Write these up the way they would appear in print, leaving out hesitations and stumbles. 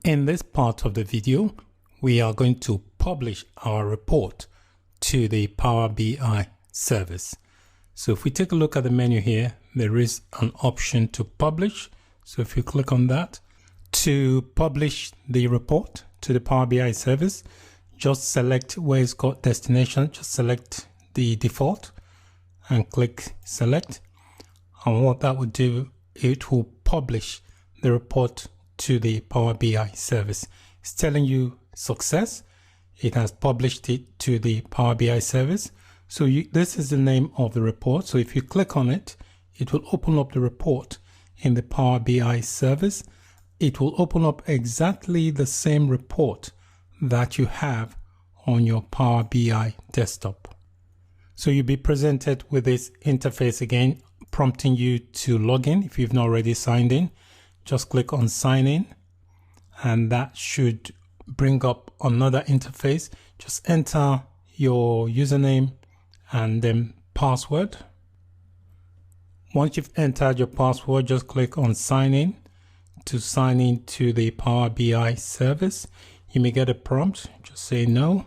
In this part of the video, we are going to publish our report to the Power BI service. So if we take a look at the menu here, there is an option to publish. So if you click on that, to publish the report to the Power BI service, just select where it's got destination, just select the default and click select. And what that would do, it will publish the report to the Power BI service. It's telling you success. It has published it to the Power BI service. So this is the name of the report. So if you click on it, it will open up the report in the Power BI service. It will open up exactly the same report that you have on your Power BI desktop. So you'll be presented with this interface again, prompting you to log in. If you've not already signed in, just click on sign in, and that should bring up another interface. Just enter your username and then password. Once you've entered your password, just click on sign in to sign in to the Power BI service. You may get a prompt, just say no.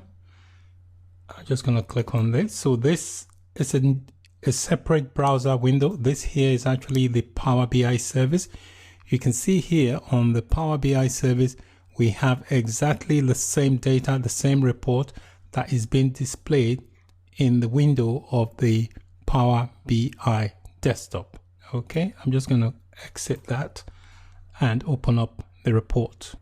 I'm just going to click on this. So this is a separate browser window. This here is actually the Power BI service. You can see here on the Power BI service, we have exactly the same data, the same report that is being displayed in the window of the Power BI desktop. Okay, I'm just going to exit that and open up the report.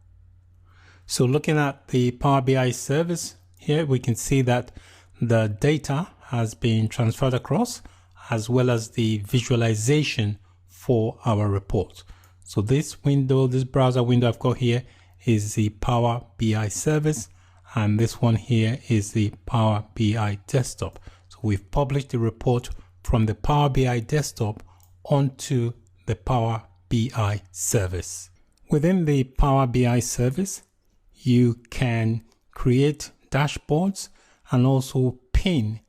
So looking at the Power BI service here, we can see that the data has been transferred across, as well as the visualization for our report. So this window, this browser window I've got here is the Power BI service, and this one here is the Power BI desktop. So we've published the report from the Power BI desktop onto the Power BI service. Within the Power BI service, you can create dashboards and also pin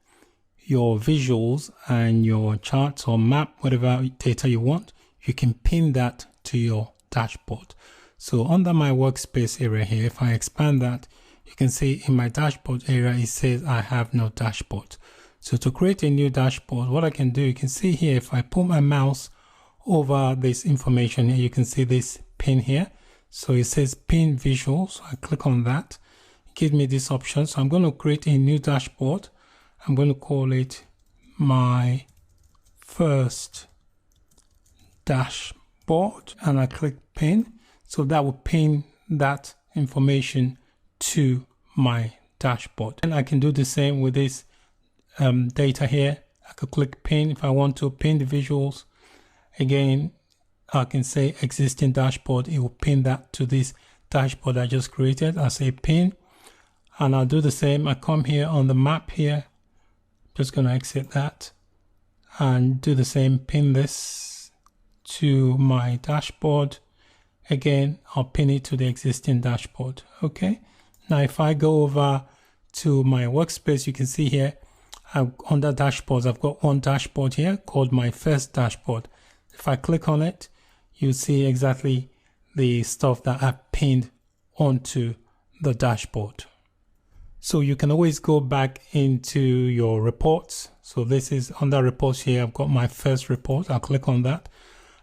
your visuals and your charts or map, whatever data you want. You can pin that to your dashboard. So under my workspace area here, if I expand that, you can see in my dashboard area, it says I have no dashboard. So to create a new dashboard, what I can do, you can see here, if I put my mouse over this information here, you can see this pin here. So it says pin visuals. So I click on that. It gives me this option. So I'm going to create a new dashboard. I'm going to call it my first dashboard, and I click pin. So that will pin that information to my dashboard. And I can do the same with this data here. I could click pin if I want to pin the visuals. Again, I can say existing dashboard. It will pin that to this dashboard I just created. I say pin, and I'll do the same. I come here on the map here. Just going to exit that and do the same, pin this to my dashboard. Again, I'll pin it to the existing dashboard. Okay. Now, if I go over to my workspace, you can see here under dashboards, I've got one dashboard here called my first dashboard. If I click on it, you see exactly the stuff that I've pinned onto the dashboard. So you can always go back into your reports. So this is under reports here. I've got my first report. I'll click on that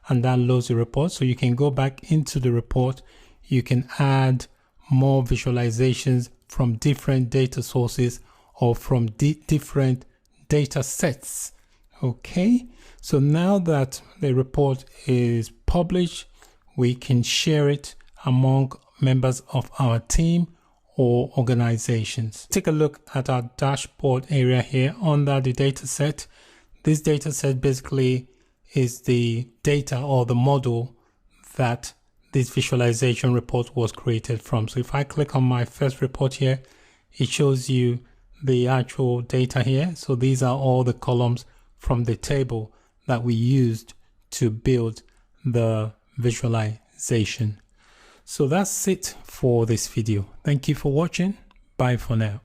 and that loads the report. So you can go back into the report. You can add more visualizations from different data sources or from different data sets. Okay. So now that the report is published, we can share it among members of our team or organizations. Take a look at our dashboard area here under the data set. This data set basically is the data or the model that this visualization report was created from. So if I click on my first report here, it shows you the actual data here. So these are all the columns from the table that we used to build the visualization. So that's it for this video. Thank you for watching. Bye for now.